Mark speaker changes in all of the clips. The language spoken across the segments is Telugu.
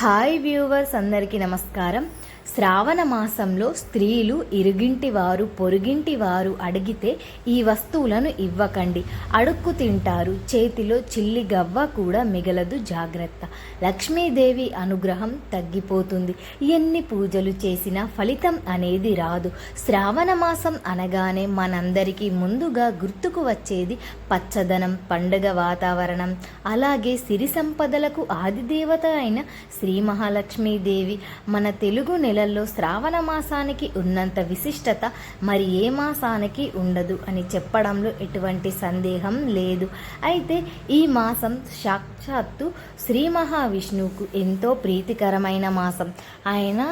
Speaker 1: హాయ్ వ్యూవర్స్, అందరికీ నమస్కారం. శ్రావణ మాసంలో స్త్రీలు ఇరుగింటి వారు పొరుగింటి వారు అడిగితే ఈ వస్తువులను ఇవ్వకండి, అడుక్కు తింటారు, చేతిలో చిల్లి గవ్వ కూడా మిగలదు, జాగ్రత్త. లక్ష్మీదేవి అనుగ్రహం తగ్గిపోతుంది. ఎన్ని పూజలు చేసినా ఫలితం అనేది రాదు. శ్రావణ మాసం అనగానే మనందరికీ ముందుగా గుర్తుకు వచ్చేది పచ్చదనం, పండుగ వాతావరణం, అలాగే సిరి సంపదలకు ఆదిదేవత అయిన శ్రీ మహాలక్ష్మీదేవి. మన తెలుగు నెలల్లో శ్రావణ మాసానికి ఉన్నంత విశిష్టత మరి ఏ మాసానికి ఉండదు అని చెప్పడంలో ఎటువంటి సందేహం లేదు. అయితే ఈ మాసం సాక్షాత్తు శ్రీ మహావిష్ణువుకు ఎంతో ప్రీతికరమైన మాసం. ఆయన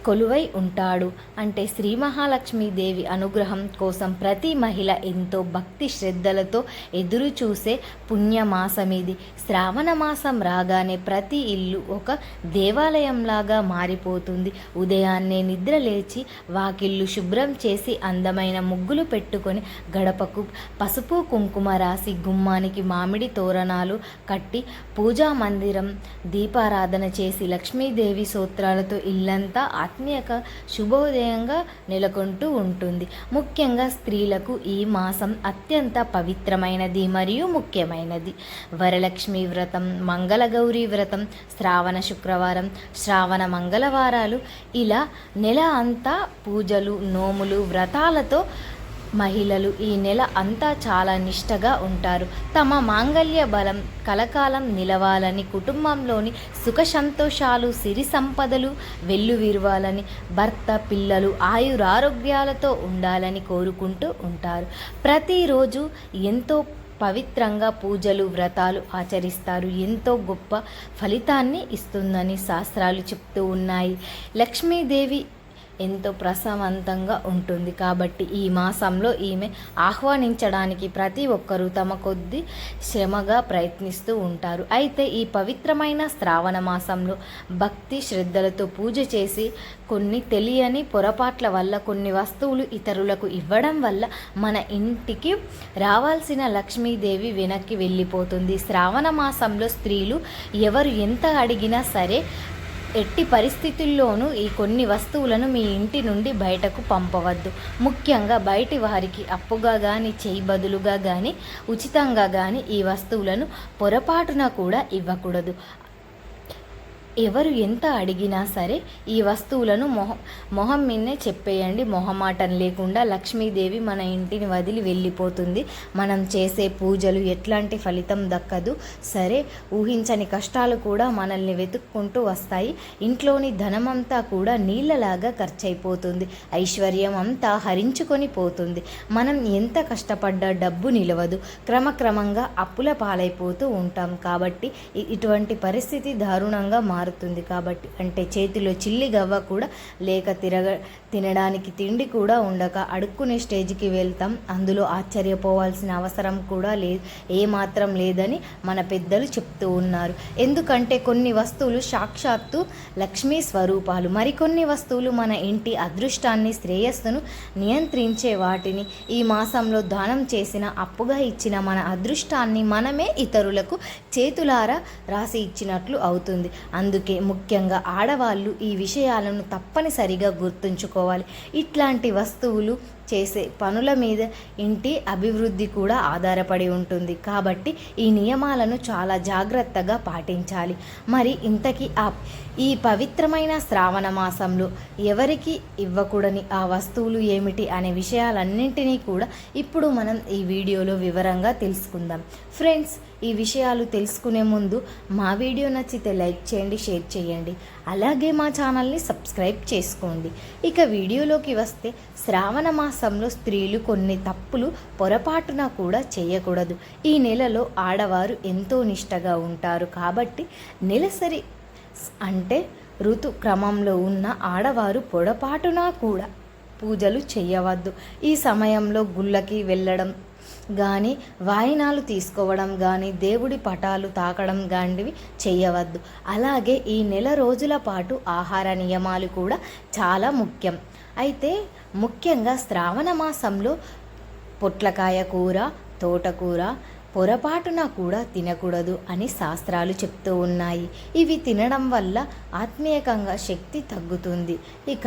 Speaker 1: కొలువై ఉంటాడు. అంటే శ్రీ మహాలక్ష్మీదేవి అనుగ్రహం కోసం ప్రతి మహిళ ఎంతో భక్తి శ్రద్ధలతో ఎదురు చూసే పుణ్యమాసం ఇది. శ్రావణ మాసం రాగానే ప్రతి ఇల్లు ఒక దేవాలయంలాగా మారిపోతుంది. ఉదయాన్నే నిద్ర లేచి వాకిళ్ళు శుభ్రం చేసి అందమైన ముగ్గులు పెట్టుకొని గడపకు పసుపు కుంకుమ రాసి గుమ్మానికి మామిడి తోరణాలు కట్టి పూజా మందిరం దీపారాధన చేసి లక్ష్మీదేవి స్తోత్రాలతో ఇల్లంతా ఆత్మీయక శుభోదయంగా నెలకొంటూ ఉంటుంది. ముఖ్యంగా స్త్రీలకు ఈ మాసం అత్యంత పవిత్రమైనది మరియు ముఖ్యమైనది. వరలక్ష్మి వ్రతం, మంగళగౌరి వ్రతం, శ్రావణ శుక్రవారం, శ్రావణ మంగళవారాలు, ఇలా నెల అంతా పూజలు, నోములు, వ్రతాలతో మహిళలు ఈ నెల అంతా చాలా నిష్టగా ఉంటారు. తమ మాంగళ్య బలం కలకాలం నిలవాలని, కుటుంబంలోని సుఖ సంతోషాలు, సిరి సంపదలు వెల్లువిరవాలని, భర్త పిల్లలు ఆయురారోగ్యాలతో ఉండాలని కోరుకుంటూ ఉంటారు. ప్రతిరోజు ఎంతో పవిత్రంగా పూజలు, వ్రతాలు ఆచరిస్తారు. ఎంతో గొప్ప ఫలితాన్ని ఇస్తుందని శాస్త్రాలు చెప్తూ ఉన్నాయి. లక్ష్మీదేవి ఎంతో ప్రసవంతంగా ఉంటుంది. కాబట్టి ఈ మాసంలో ఈమె ఆహ్వానించడానికి ప్రతి ఒక్కరూ తమ కొద్ది శ్రమగా ప్రయత్నిస్తూ ఉంటారు. అయితే ఈ పవిత్రమైన శ్రావణ మాసంలో భక్తి శ్రద్ధలతో పూజ చేసి కొన్ని తెలియని పొరపాట్ల వల్ల కొన్ని వస్తువులు ఇతరులకు ఇవ్వడం వల్ల మన ఇంటికి రావాల్సిన లక్ష్మీదేవి వెనక్కి వెళ్ళిపోతుంది. శ్రావణ మాసంలో స్త్రీలు ఎవరు ఎంత అడిగినా సరే ఎట్టి పరిస్థితుల్లోనూ ఈ కొన్ని వస్తువులను మీ ఇంటి నుండి బయటకు పంపవద్దు. ముఖ్యంగా బయటి వారికి అప్పుగా కానీ, చేయి బదులుగా కానీ, ఉచితంగా కానీ ఈ వస్తువులను పొరపాటున కూడా ఇవ్వకూడదు. ఎవరు ఎంత అడిగినా సరే ఈ వస్తువులను మొహం మీదనే చెప్పేయండి. మొహమాటం లేకుండా. లక్ష్మీదేవి మన ఇంటిని వదిలి వెళ్ళిపోతుంది. మనం చేసే పూజలు ఎట్లాంటి ఫలితం దక్కదు. సరే, ఊహించని కష్టాలు కూడా మనల్ని వెతుక్కుంటూ వస్తాయి. ఇంట్లోని ధనమంతా కూడా నీళ్ళలాగా ఖర్చయిపోతుంది. ఐశ్వర్యం అంతా హరించుకొని పోతుంది. మనం ఎంత కష్టపడ్డా డబ్బు నిలవదు. క్రమక్రమంగా అప్పుల పాలైపోతూ ఉంటాం. కాబట్టి ఇటువంటి పరిస్థితి దారుణంగా మారుతుంది. కాబట్టి అంటే చేతిలో చిల్లి గవ్వ కూడా లేక తినడానికి తిండి కూడా ఉండక అడుక్కునే స్టేజ్కి వెళ్తాం. అందులో ఆశ్చర్యపోవాల్సిన అవసరం కూడా ఏమాత్రం లేదని మన పెద్దలు చెప్తూ ఉన్నారు. ఎందుకంటే కొన్ని వస్తువులు సాక్షాత్తు లక్ష్మీ స్వరూపాలు. మరికొన్ని వస్తువులు మన ఇంటి అదృష్టాన్ని, శ్రేయస్సును నియంత్రించే వాటిని ఈ మాసంలో దానం చేసిన, అప్పుగా ఇచ్చిన మన అదృష్టాన్ని మనమే ఇతరులకు చేతులారా రాసి ఇచ్చినట్లు అవుతుంది. అందుకే ముఖ్యంగా ఆడవాళ్ళు ఈ విషయాలను తప్పనిసరిగా గుర్తుంచుకోవాలి. ఇట్లాంటి వస్తువులు చేసే పనుల మీద ఇంటి అభివృద్ధి కూడా ఆధారపడి ఉంటుంది. కాబట్టి ఈ నియమాలను చాలా జాగ్రత్తగా పాటించాలి. మరి ఇంతకీ ఈ పవిత్రమైన శ్రావణ మాసంలో ఎవరికి ఇవ్వకూడని ఆ వస్తువులు ఏమిటి అనే విషయాలన్నింటినీ కూడా ఇప్పుడు మనం ఈ వీడియోలో వివరంగా తెలుసుకుందాం. ఫ్రెండ్స్, ఈ విషయాలు తెలుసుకునే ముందు మా వీడియో నచ్చితే లైక్ చేయండి, షేర్ చేయండి, అలాగే మా ఛానల్ని సబ్స్క్రైబ్ చేసుకోండి. ఇక వీడియోలోకి వస్తే, శ్రావణ మాసంలో స్త్రీలు కొన్ని తప్పులు పొరపాటున కూడా చేయకూడదు. ఈ నెలలో ఆడవారు ఎంతో నిష్టగా ఉంటారు. కాబట్టి నెలసరి అంటే ఋతు క్రమంలో ఉన్న ఆడవారు పొరపాటున కూడా పూజలు చేయవద్దు. ఈ సమయంలో గుళ్ళకి వెళ్ళడం కానీ, వాయినాలు తీసుకోవడం కానీ, దేవుడి పటాలు తాకడం లాంటివి చేయవద్దు. అలాగే ఈ నెల రోజుల పాటు ఆహార నియమాలు కూడా చాలా ముఖ్యం. అయితే ముఖ్యంగా శ్రావణ మాసంలో పొట్లకాయ కూర, తోటకూర, పొరపాటున కూడా తినకూడదు అని శాస్త్రాలు చెప్తూ ఉన్నాయి. ఇవి తినడం వల్ల ఆత్మీయంగా శక్తి తగ్గుతుంది, ఇక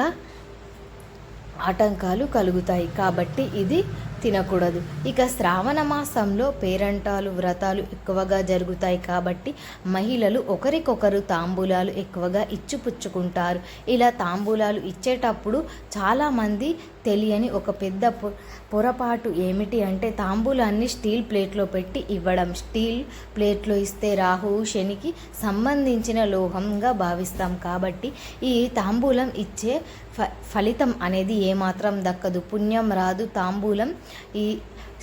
Speaker 1: ఆటంకాలు కలుగుతాయి, కాబట్టి ఇది తినకూడదు. ఇక శ్రావణ మాసంలో పేరంటాలు వ్రతాలు ఎక్కువగా జరుగుతాయి, కాబట్టి మహిళలు ఒకరికొకరు తాంబూలాలు ఎక్కువగా ఇచ్చిపుచ్చుకుంటారు. ఇలా తాంబూలాలు ఇచ్చేటప్పుడు చాలామంది తెలియని ఒక పెద్ద పొరపాటు ఏమిటి అంటే తాంబూలాన్ని స్టీల్ ప్లేట్లో పెట్టి ఇవ్వడం. స్టీల్ ప్లేట్లో ఇస్తే రాహువు శనికి సంబంధించిన లోహంగా భావిస్తాం, కాబట్టి ఈ తాంబూలం ఇచ్చే ఫలితం అనేది ఏమాత్రం దక్కదు, పుణ్యం రాదు. తాంబూలం ఈ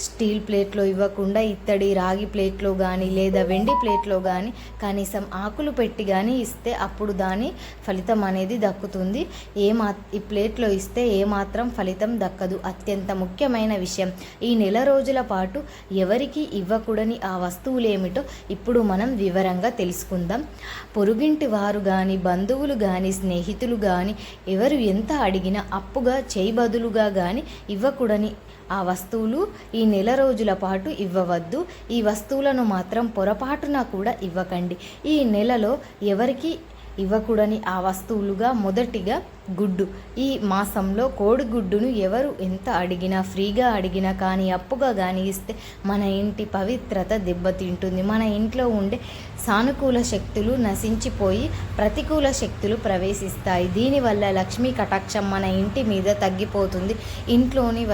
Speaker 1: స్టీల్ ప్లేట్లో ఇవ్వకుండా ఇత్తడి రాగి ప్లేట్లో కానీ లేదా వెండి ప్లేట్లో కానీ కనీసం ఆకులు పెట్టి కానీ ఇస్తే అప్పుడు దాని ఫలితం అనేది దక్కుతుంది. ఈ ప్లేట్లో ఇస్తే ఏమాత్రం ఫలితం దక్కదు. అత్యంత ముఖ్యమైన విషయం, ఈ నెల రోజుల పాటు ఎవరికి ఇవ్వకూడని ఆ వస్తువులేమిటో ఇప్పుడు మనం వివరంగా తెలుసుకుందాం. పొరుగింటి వారు కానీ బంధువులు కానీ స్నేహితులు కానీ ఎవరు ఎంత అడిగినా అప్పుగా చేయి బదులుగా కానీ ఇవ్వకూడని ఆ వస్తువులు ఈ నెల రోజుల పాటు ఇవ్వవద్దు. ఈ వస్తువులను మాత్రం పొరపాటున కూడా ఇవ్వకండి. ఈ నెలలో ఎవరికి ఇవ్వకూడని ఆ వస్తువులుగా మొదటిగా గుడ్డు. ఈ మాసంలో కోడిగుడ్డును ఎవరు ఎంత అడిగినా ఫ్రీగా అడిగినా కానీ అప్పుగా కానీ ఇస్తే మన ఇంటి పవిత్రత దెబ్బతింటుంది. మన ఇంట్లో ఉండే సానుకూల శక్తులు నశించిపోయి ప్రతికూల శక్తులు ప్రవేశిస్తాయి. దీనివల్ల లక్ష్మీ కటాక్షం మన ఇంటి మీద తగ్గిపోతుంది. ఇంట్లోని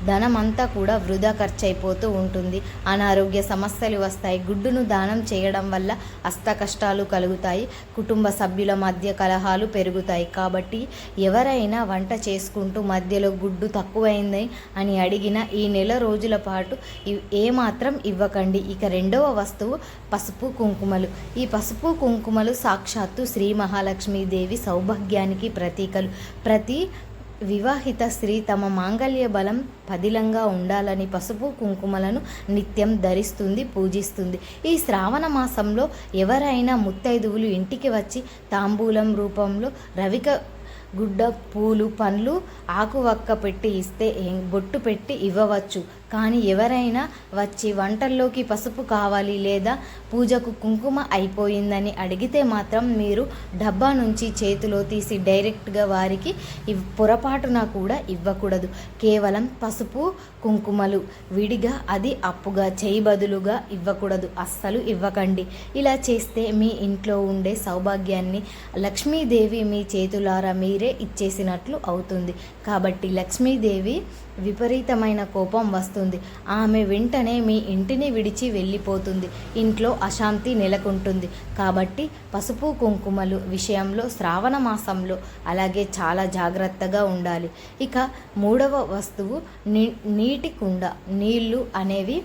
Speaker 1: ధనమంతా కూడా వృధా ఖర్చు అయిపోతూ ఉంటుంది. అనారోగ్య సమస్యలు వస్తాయి. గుడ్డును దానం చేయడం వల్ల అష్ట కష్టాలు కలుగుతాయి. కుటుంబ సభ్యుల మధ్య కలహాలు పెరుగుతాయి. కాబట్టి ఎవరైనా వంట చేసుకుంటూ మధ్యలో గుడ్డు తక్కువైంది అని అడిగినా ఈ నెల రోజుల పాటు ఏమాత్రం ఇవ్వకండి. ఇక రెండవ వస్తువు పసుపు కుంకుమలు. ఈ పసుపు కుంకుమలు సాక్షాత్తు శ్రీ మహాలక్ష్మీదేవి సౌభాగ్యానికి ప్రతీకలు. ప్రతి వివాహిత స్త్రీ తమ మాంగళ్య బలం పదిలంగా ఉండాలని పసుపు కుంకుమలను నిత్యం ధరిస్తుంది, పూజిస్తుంది. ఈ శ్రావణ మాసంలో ఎవరైనా ముత్తైదువులు ఇంటికి వచ్చి తాంబూలం రూపంలో రవిక గుడ్డ, పూలు, పండ్లు, ఆకువక్క పెట్టి ఇస్తే బొట్టు పెట్టి ఇవ్వవచ్చు. కానీ ఎవరైనా వచ్చి వంటల్లోకి పసుపు కావాలి లేదా పూజకు కుంకుమ అయిపోయిందని అడిగితే మాత్రం మీరు డబ్బా నుంచి చేతిలో తీసి డైరెక్ట్గా వారికి పొరపాటున కూడా ఇవ్వకూడదు. కేవలం పసుపు కుంకుమలు విడిగా, అది అప్పుగా చేయి బదులుగా ఇవ్వకూడదు, అస్సలు ఇవ్వకండి. ఇలా చేస్తే మీ ఇంట్లో ఉండే సౌభాగ్యాన్ని లక్ష్మీదేవి మీ చేతులారా మీరే ఇచ్చేసినట్లు అవుతుంది. కాబట్టి లక్ష్మీదేవి విపరీతమైన కోపం వస్తుంది. ఆమె వెంటనే మీ ఇంటిని విడిచి వెళ్ళిపోతుంది. ఇంట్లో అశాంతి నెలకొంటుంది. కాబట్టి పసుపు కుంకుమలు విషయంలో శ్రావణ మాసంలో అలాగే చాలా జాగ్రత్తగా ఉండాలి. ఇక మూడవ వస్తువు నీటి కుండ. నీళ్లు అనేవి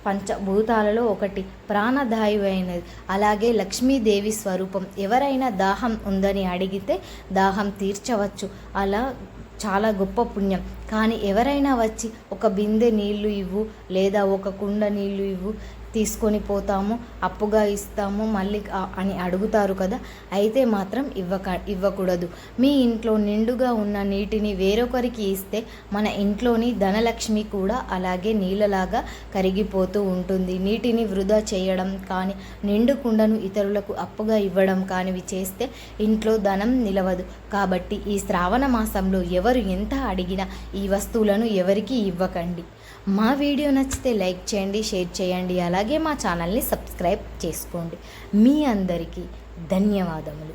Speaker 1: పంచభూతాలలో ఒకటి, ప్రాణదాయువైనది, అలాగే లక్ష్మీదేవి స్వరూపం. ఎవరైనా దాహం ఉందని అడిగితే దాహం తీర్చవచ్చు, అలా చాలా గొప్ప పుణ్యం. కానీ ఎవరైనా వచ్చి ఒక బిందె నీళ్లు ఇవ్వు లేదా ఒక కుండ నీళ్లు ఇవ్వు, తీసుకొని పోతాము, అప్పుగా ఇస్తాము మళ్ళీ అని అడుగుతారు కదా, అయితే మాత్రం ఇవ్వకూడదు. మీ ఇంట్లో నిండుగా ఉన్న నీటిని వేరొకరికి ఇస్తే మన ఇంట్లోని ధనలక్ష్మి కూడా అలాగే నీళ్ళలాగా కరిగిపోతూ ఉంటుంది. నీటిని వృధా చేయడం కానీ నిండు కుండను ఇతరులకు అప్పుగా ఇవ్వడం కానివి చేస్తే ఇంట్లో ధనం నిలవదు. కాబట్టి ఈ శ్రావణ మాసంలో ఎవరు ఎంత అడిగినా ఈ వస్తువులను ఎవరికి ఇవ్వకండి. మా వీడియో నచ్చితే లైక్ చేయండి, షేర్ చేయండి, అలాగే మా ఛానల్ని సబ్స్క్రైబ్ చేసుకోండి. మీ అందరికీ ధన్యవాదములు.